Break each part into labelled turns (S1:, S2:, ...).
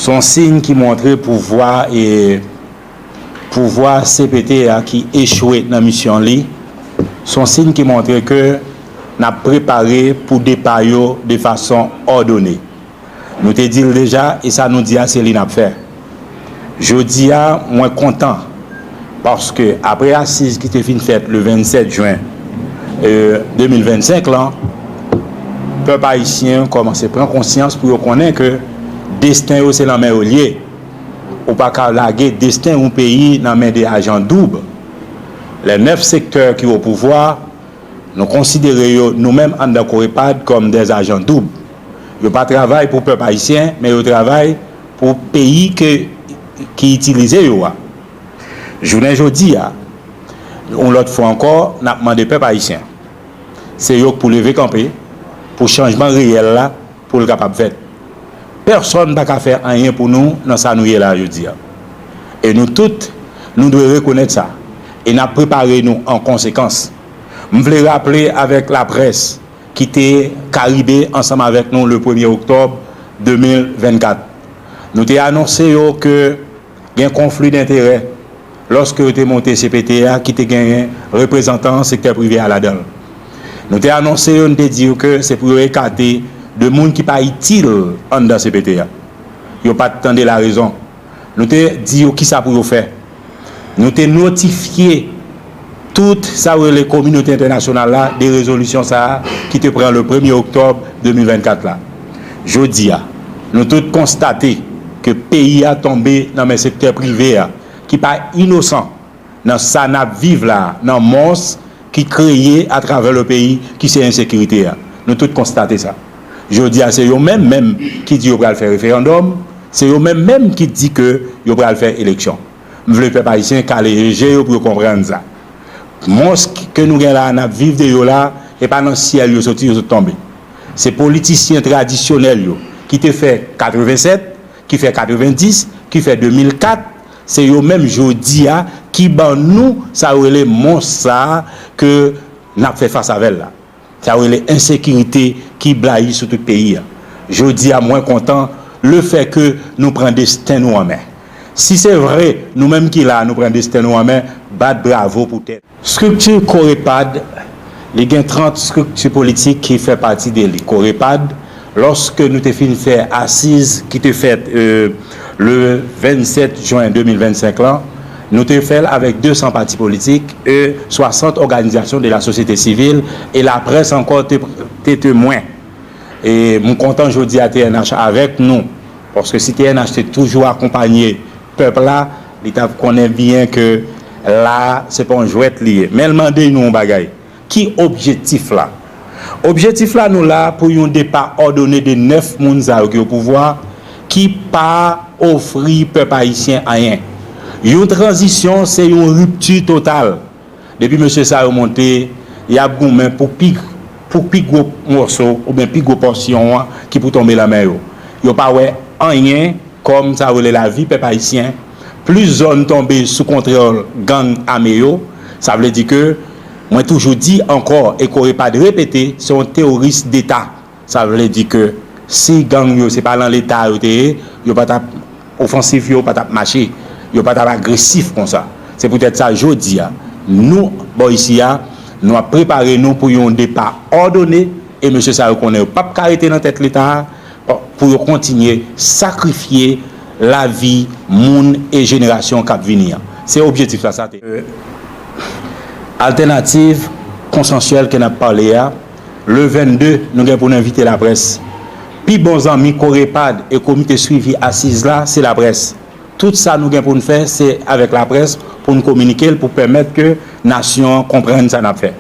S1: son signe qui montrait pouvoir CPTA qui échoué dans la mission li, son signe qui montrait que n'a préparé pour départ de façon ordonnée. Nous te dit déjà et ça nous dit à Céline a fait. Je dis à moins content parce que après assise qui était fin faite le 27 juin 2025 là, peuple haïtien commence à prendre conscience pour reconnaître que destin c'est la main au lié. Ou pas qu'à laguer destin ou pays dans main des agents doubles. Les 9 secteurs qui sont au pouvoir, nous considérons nous-mêmes en Corepad comme des agents doubles. Ils ne travaillent pas pour le peuple haïtien, mais ils travaillent pour le pays qui utilisent. Je vous dis, on l'autre fois encore, on a demandé au peuple haïtien. C'est eux pour lever camper, pour le changement réel là, pour le capable de faire. Personne n'a qu'à faire rien pour nous dans ça nous est là, je dis. Et nous tous, nous devons reconnaître ça. Et nous préparer nous en conséquence. Je voulais rappeler avec la presse qui était caribée ensemble avec nous le 1er octobre 2024. Nous avons annoncé que il y a un conflit d'intérêts lorsque vous avez monté CPTA qui était gagné représentant secteur privé à la donne. Nous avons annoncé, nous avons dit que c'est pour écarter de monde qui pas utile en dans CPTA. Ils n'ont pas attendu la raison. Nous avons dit qui ça pour faire. Nous avons notifié toutes les communautés internationales là, des résolutions ça, qui te prend le 1er octobre 2024 là. Je dis, nous avons tous constaté que le pays a tombé dans le secteur privé qui n'est pas innocent dans ça n'a vivre là, dans monstre qui créé à travers le pays qui c'est insécurité. Nous avons tous constaté ça. Je dis à c'est eux-mêmes qui dit qu'ils vont faire référendum, c'est eux-mêmes qui dit que ils vont faire élection. Je veux le peuple haïtien caler pour comprendre ça. Monstre que nous avons là, vivre de là, et pas dans le ciel, ils sont tombés. C'est politiciens traditionnels qui te fait 87, qui fait 90, qui fait 2004. C'est eux-mêmes jeudi qui ban nous, ça les monstres que nous avons fait face à elle là. Ça les insécurité qui blaye sur tout le pays. Je dis à moins content le fait que nous prenons destin nous en main. Si c'est vrai, nous-mêmes qui là, nous prenons destin nous en main, bat bravo pour tête. Structure Corepad, il y a 30 structures politiques qui font partie de Corepad. Lorsque nous avons fini de faire assise qui était faite le 27 juin 2025 là, nous avons fait avec 200 partis politiques et 60 organisations de la société civile et la presse encore témoin. Et mon content aujourd'hui à TNH avec nous, parce que si TNH est toujours accompagné le peuple là, l'État connaît bien que là, ce n'est pas un jouet lié. Mais demandez nous un bagaille. Qui objectif là? Objectif là, nous là, pour un départ ordonné de 9 personnes qui au pouvoir, qui pas offrir peuple haïtien rien. Une transition, c'est une rupture totale. Depuis M. Sao monté, il y a gourmet pour plus gros morceau ou bien plus gros portion qui pour tomber la mer. Il n'y a pas rien comme ça la vie peuple haïtien. Plus zone tombée sous contrôle gang armé, ça veut dire que moi toujours dit encore et qu'on pas de répéter, c'est un terroriste d'État. Ça veut dire que si gang c'est pas dans l'État, yo pas offensif, yo pas marcher. Ils ne sont pas agressifs comme ça. C'est peut-être ça, je dis. Nous, bon, ici, nous avons préparé nous pour un départ ordonné. Et M. Sao connaît pas arrêter dans la tête de l'État pour continuer à sacrifier la vie, monde et génération qui venir. C'est l'objectif de ça. Alternative consensuelle que nous avons parlé, le 22, nous avons pour inviter la presse. Puis, bons amis, Corepad et comité suivi assise là, c'est la presse. Tout ça, nous avons pour nous faire, c'est avec la presse, pour nous communiquer, pour permettre que la nation comprenne ça n'a fait.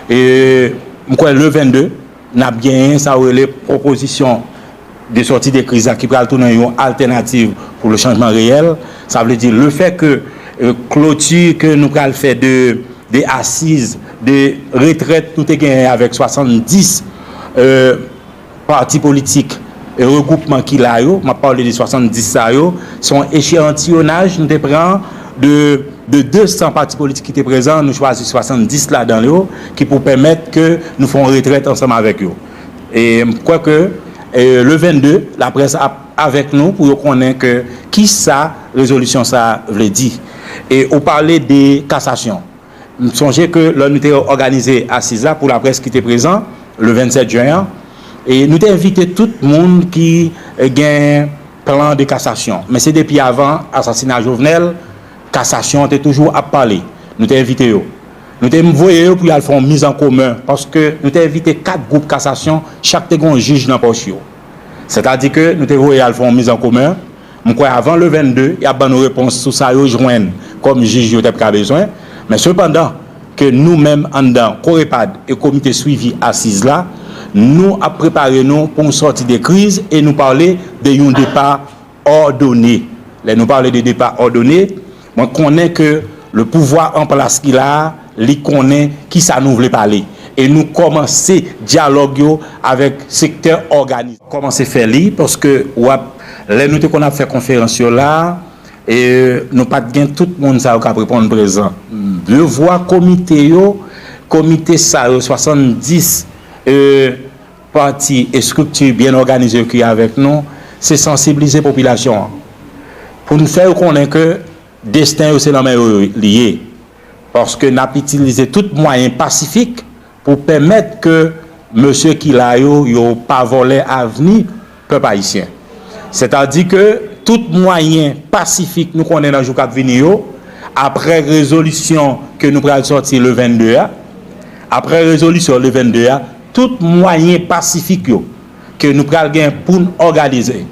S1: Et le 22, nous avons bien ça les propositions de sortie des crises qui pourraient tourner une alternative pour le changement réel. Ça veut dire le fait que clôture que nous allons faire des assises, des retraites, tout est gagné avec 70 partis politiques. Et regroupement qui là, m'a parlé de 70 son échantillonnage, nous prenons de 200 partis politiques qui étaient présents, nous choisissons 70 là-dedans, qui pour permettre que nous fassions retraite ensemble avec eux. Et quoi que le 22, la presse a avec nous pour connaître que qui ça résolution ça veut dire. Et on parlait des cassations. Songez que nous avons organisé assise là pour la presse qui était présent le 27 juin et nous avons invité tout le monde qui a un plan de cassation. Mais c'est depuis avant assassinat Jovenel, cassation était toujours à parler. Nous avons invité eux. Nous avons envoyé eux pour y faire une mise en commun parce que nous avons invité 4 groupes de cassation, chaque un juge dans poche. C'est-à-dire que nous avons envoyé à faire une mise en commun. Avant le 22, il y a une réponse sur ça, joindre comme juge a besoin. Mais cependant, que nous-mêmes, en dedans, Corepad et comité suivi assise là, nous avons préparé nous pour une sortie de crise et nous parler de un départ ordonné. Là, nous parlons de départ ordonné. Moi, je connais que le pouvoir en place qu'il a, il connaît qui ça nous voulait parler. Et nous commençons dialogue avec le secteur organisé. Commencer à faire lire parce que là, nous avons fait conférence là. Et nous pas bien tout le monde ça qui répondre présent. Je vois comité ça 70 partis et structures bien organisées qui avec nous, c'est sensibiliser la population pour nous faire connaître que destin c'est la même lié parce que n'a utilisé tout moyen pacifique pour permettre que monsieur qui là yo pas voler avenir peuple haïtien. C'est-à-dire que tout moyen pacifique nous connaissons dans le jour qui vient après résolution que nous allons sortir le 22 après résolution le 22 tout moyen pacifique que nous allons pour nous organiser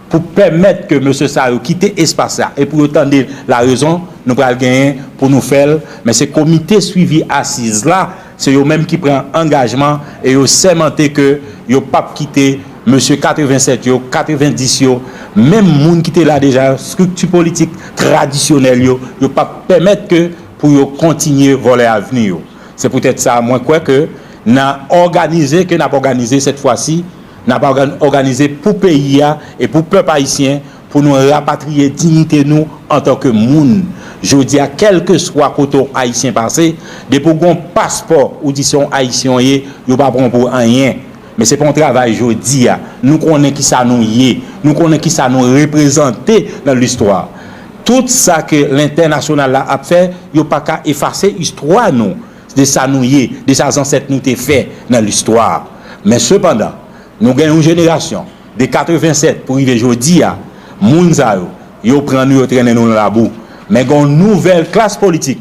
S1: pour permettre que monsieur Sarou quitte l'espace et pour entendre la raison nous allons gagner pour nous faire mais ce comité suivi assise là c'est eux même qui prend engagement et eux sémenté que yo pas quitter monsieur 87 yo 90 yo même monde qui était là déjà structure politique traditionnelle yo pas permettre que pour yo continuer voler avenir. C'est peut-être ça moi quoi que n'a organisé cette fois-ci n'a pas organisé pour pays et pour peuple haïtien pour nous rapatrier dignité nous en tant que monde. Je dis à quel que soit côté haïtien passé depuis qu'on passeport ou disons haïtien yo pas bon pour rien. Mais c'est pas un travail, je dis, nous connaissons qui ça nous y est, nous connaissons qui ça nous représente dans l'histoire. Tout ça que l'international a fait, il n'y a pas qu'à effacer l'histoire, nous, de ça nous y est, de ça ancêtres nous ont fait dans l'histoire. Mais cependant, nous avons une génération de 87 pour arriver aujourd'hui, Mounzao, ils prennent nous, ils traînent nous dans la boue. Mais il y a une nouvelle classe politique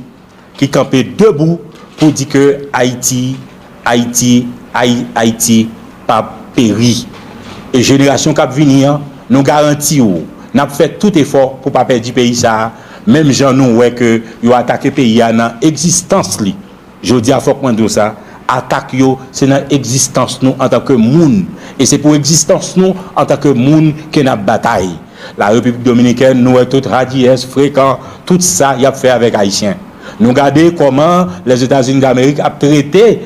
S1: qui campe debout pour dire que Haïti pas péri. Et génération qui va venir, nous garantissons, nous avons fait tout effort pour ne pas perdre le pays. Ça. Même gens nous voient que nous attaqué le pays dans l'existence. Je dis à faut prendre ça. Attaque, c'est dans l'existence nous en tant que monde. Et c'est pour l'existence nous en tant que monde que nous avons bataille. La République dominicaine, nous sommes tous radiés, fréquents, tout ça, il a fait avec Haïtiens. Nous regardons comment les États-Unis d'Amérique ont traité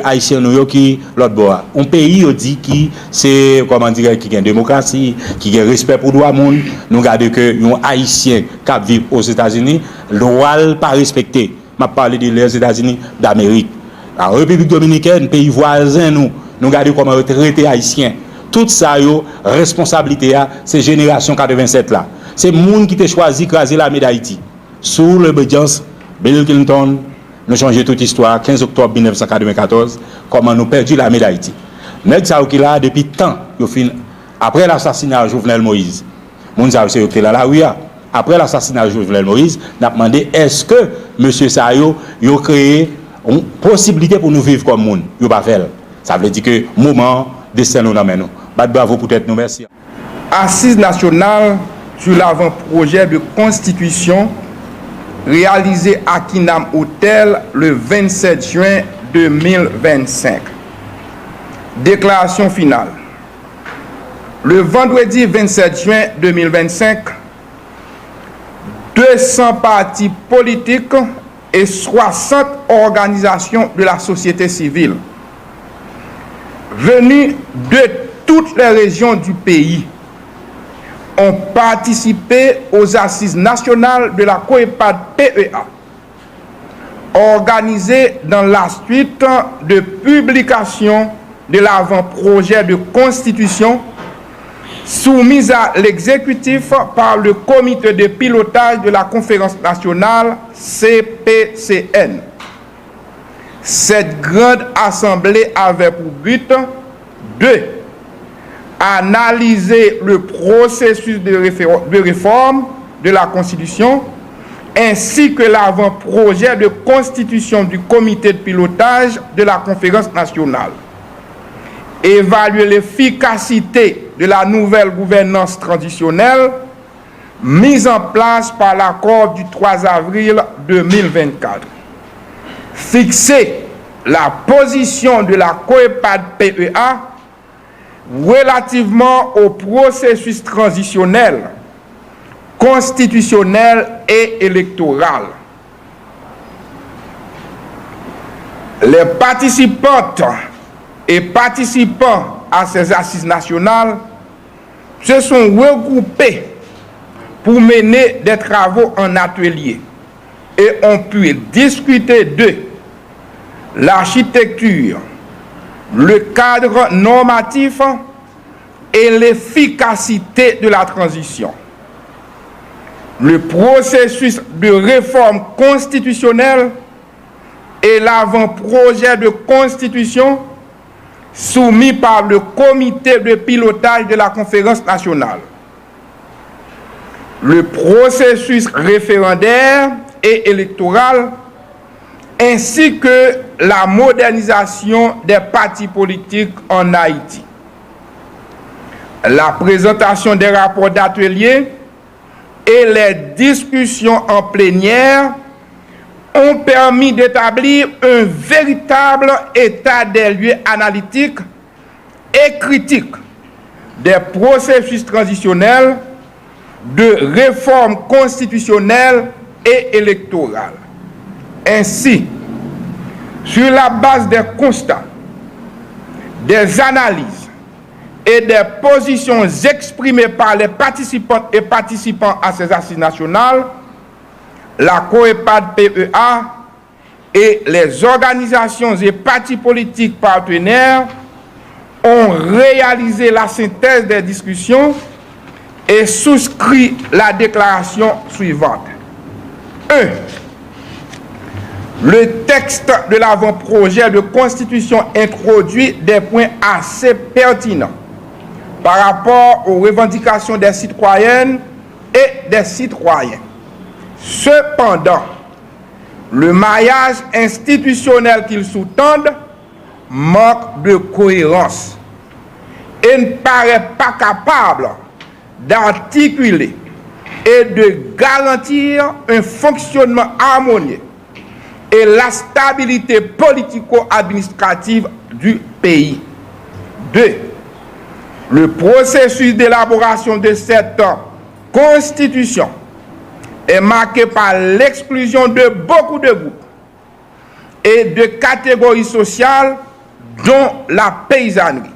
S1: Haïtiens qui l'autre bord. Un pays dit qui c'est comment dire qui a une démocratie, qui a un respect pour le droit monde. Nous regardons que un Haïtien qui vit aux États-Unis, doit pas respecter. Je parle des États-Unis d'Amérique. La République dominicaine, pays voisin nous regardons comment traiter Haïtiens. Tout ça responsabilité c'est génération 87 là. C'est monde qui t'a choisi craser l'armée d'Haïti. Sous l'obédience Bill Clinton, nous changeons toute l'histoire, 15 octobre 1994, comment nous perdu l'armée d'Haïti. Nèg ça qui là depuis temps, après l'assassinat de Jovenel Moïse. Moun ça c'est là la rue. Après l'assassinat de Jovenel Moïse, n'a demandé est-ce que monsieur Sayo yo créé une possibilité pour nous vivre comme monde. Yo pas fait. Ça veut dire que moment destin nous amène nous. Bravo peut-être nous merci.
S2: Assise nationale sur l'avant-projet de constitution réalisé à Kinam Hotel le 27 juin 2025. Déclaration finale. Le vendredi 27 juin 2025, 200 partis politiques et 60 organisations de la société civile venus de toutes les régions du pays ont participé aux assises nationales de la Corepad PEA, organisées dans la suite de publication de l'avant-projet de constitution soumise à l'exécutif par le comité de pilotage de la conférence nationale CPCN. Cette grande assemblée avait pour but de analyser le processus de réforme de la Constitution ainsi que l'avant-projet de constitution du comité de pilotage de la conférence nationale, évaluer l'efficacité de la nouvelle gouvernance transitionnelle mise en place par l'accord du 3 avril 2024, fixer la position de la COEPAD-PEA relativement au processus transitionnel, constitutionnel et électoral. Les participantes et participants à ces assises nationales se sont regroupés pour mener des travaux en atelier et ont pu discuter de l'architecture, le cadre normatif et l'efficacité de la transition, le processus de réforme constitutionnelle et l'avant-projet de constitution soumis par le comité de pilotage de la conférence nationale, le processus référendaire et électoral, ainsi que la modernisation des partis politiques en Haïti. La présentation des rapports d'atelier et les discussions en plénière ont permis d'établir un véritable état des lieux analytique et critique des processus transitionnels de réforme constitutionnelle et électorale. Ainsi, sur la base des constats, des analyses et des positions exprimées par les participantes et participants à ces assises nationales, la COEPAD-PEA et les organisations et partis politiques partenaires ont réalisé la synthèse des discussions et souscrit la déclaration suivante. 1. Le texte de l'avant-projet de constitution introduit des points assez pertinents par rapport aux revendications des citoyennes et des citoyens. Cependant, le maillage institutionnel qu'ils sous-tendent manque de cohérence et ne paraît pas capable d'articuler et de garantir un fonctionnement harmonieux et la stabilité politico-administrative du pays. 2. Le processus d'élaboration de cette constitution est marqué par l'exclusion de beaucoup de groupes et de catégories sociales, dont la paysannerie.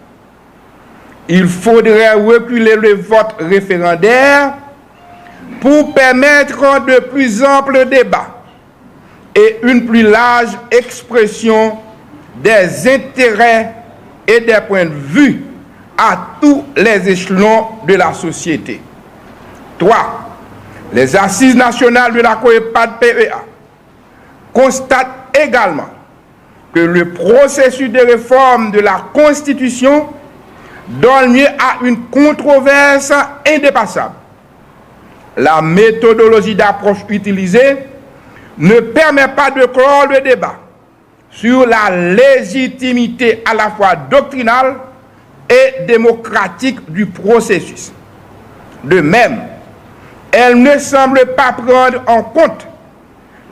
S2: Il faudrait reculer le vote référendaire pour permettre de plus amples débats et une plus large expression des intérêts et des points de vue à tous les échelons de la société. 3. Les assises nationales de la COEPAD-PEA constatent également que le processus de réforme de la Constitution donne lieu à une controverse indépassable. La méthodologie d'approche utilisée ne permet pas de clore le débat sur la légitimité à la fois doctrinale et démocratique du processus. De même, elle ne semble pas prendre en compte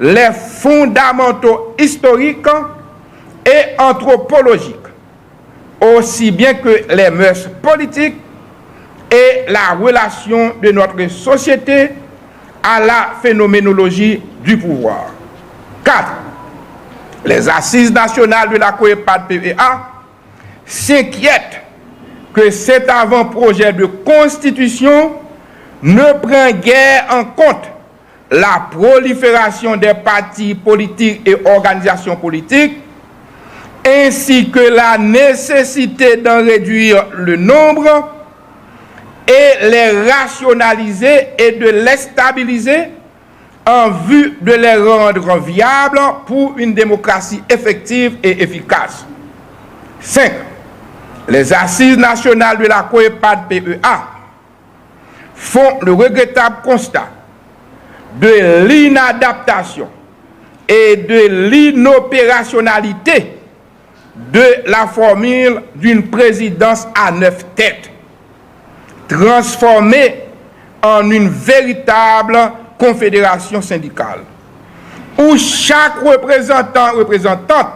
S2: les fondamentaux historiques et anthropologiques, aussi bien que les mœurs politiques et la relation de notre société à la phénoménologie du pouvoir. 4. Les assises nationales de la COEPAD-PEA s'inquiètent que cet avant-projet de constitution ne prend guère en compte la prolifération des partis politiques et organisations politiques, ainsi que la nécessité d'en réduire le nombre et les rationaliser et de les stabiliser en vue de les rendre viables pour une démocratie effective et efficace. 5. Les assises nationales de la COEPAD-PEA font le regrettable constat de l'inadaptation et de l'inopérationnalité de la formule d'une présidence à 9 têtes, transformée en une véritable confédération syndicale, où chaque représentante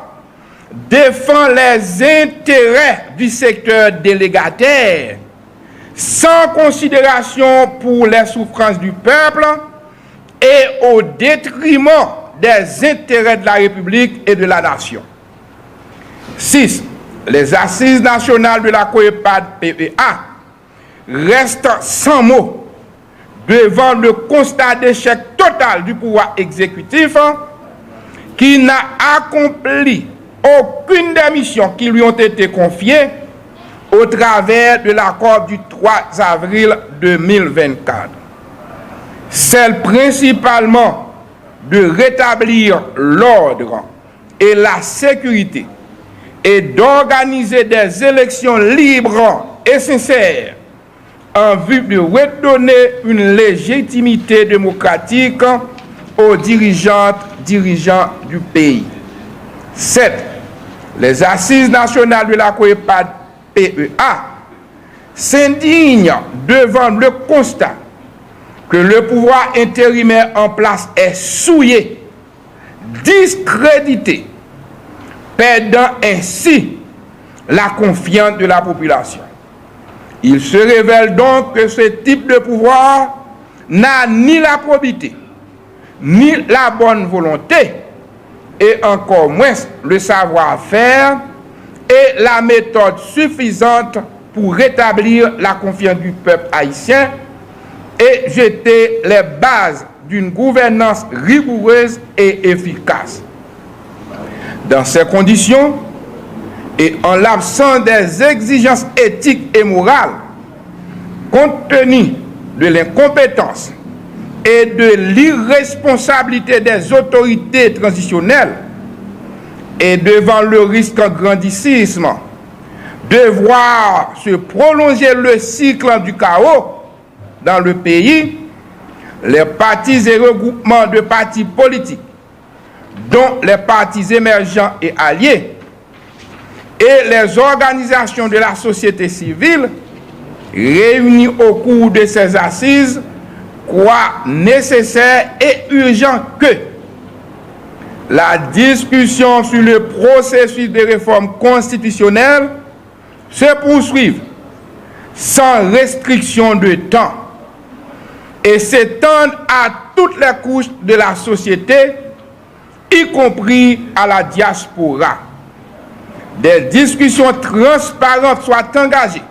S2: défend les intérêts du secteur délégataire sans considération pour les souffrances du peuple et au détriment des intérêts de la République et de la nation. 6. Les assises nationales de la COEPAD-PEA restent sans mots devant le constat d'échec total du pouvoir exécutif qui n'a accompli aucune des missions qui lui ont été confiées au travers de l'accord du 3 avril 2024. Celle principalement de rétablir l'ordre et la sécurité et d'organiser des élections libres et sincères en vue de redonner une légitimité démocratique aux dirigeants du pays. 7. Les assises nationales de la COEPAD-PEA s'indignent devant le constat que le pouvoir intérimaire en place est souillé, discrédité, perdant ainsi la confiance de la population. Il se révèle donc que ce type de pouvoir n'a ni la probité, ni la bonne volonté, et encore moins le savoir-faire et la méthode suffisante pour rétablir la confiance du peuple haïtien et jeter les bases d'une gouvernance rigoureuse et efficace. Dans ces conditions, et en l'absence des exigences éthiques et morales, compte tenu de l'incompétence et de l'irresponsabilité des autorités transitionnelles, et devant le risque grandissime de voir se prolonger le cycle du chaos dans le pays, les partis et regroupements de partis politiques, dont les partis émergents et alliés, et les organisations de la société civile réunies au cours de ces assises croient nécessaire et urgent que la discussion sur le processus de réforme constitutionnelle se poursuive sans restriction de temps et s'étende à toutes les couches de la société, y compris à la diaspora. Des discussions transparentes soient engagées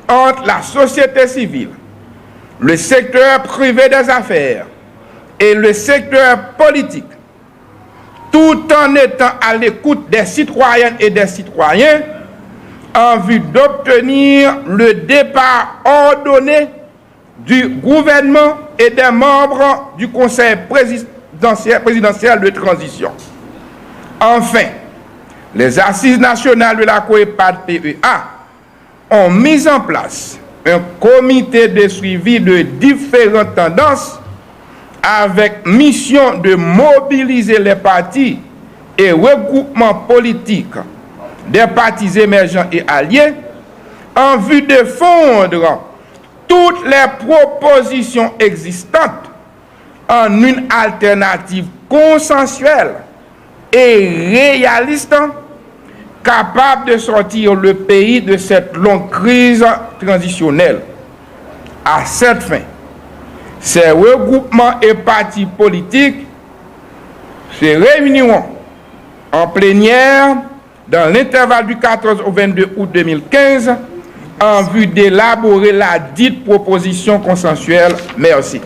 S2: entre la société civile, le secteur privé des affaires et le secteur politique, tout en étant à l'écoute des citoyennes et des citoyens en vue d'obtenir le départ ordonné du gouvernement et des membres du Conseil présidentiel de transition. Enfin, les assises nationales de la COEPAD-PEA ont mis en place un comité de suivi de différentes tendances avec mission de mobiliser les partis et regroupements politiques des partis émergents et alliés en vue de fondre toutes les propositions existantes en une alternative consensuelle et réaliste capable de sortir le pays de cette longue crise transitionnelle. À cette fin, ces regroupements et partis politiques se réuniront en plénière dans l'intervalle du 14 au 22 août 2015 en vue d'élaborer la dite proposition consensuelle. Merci.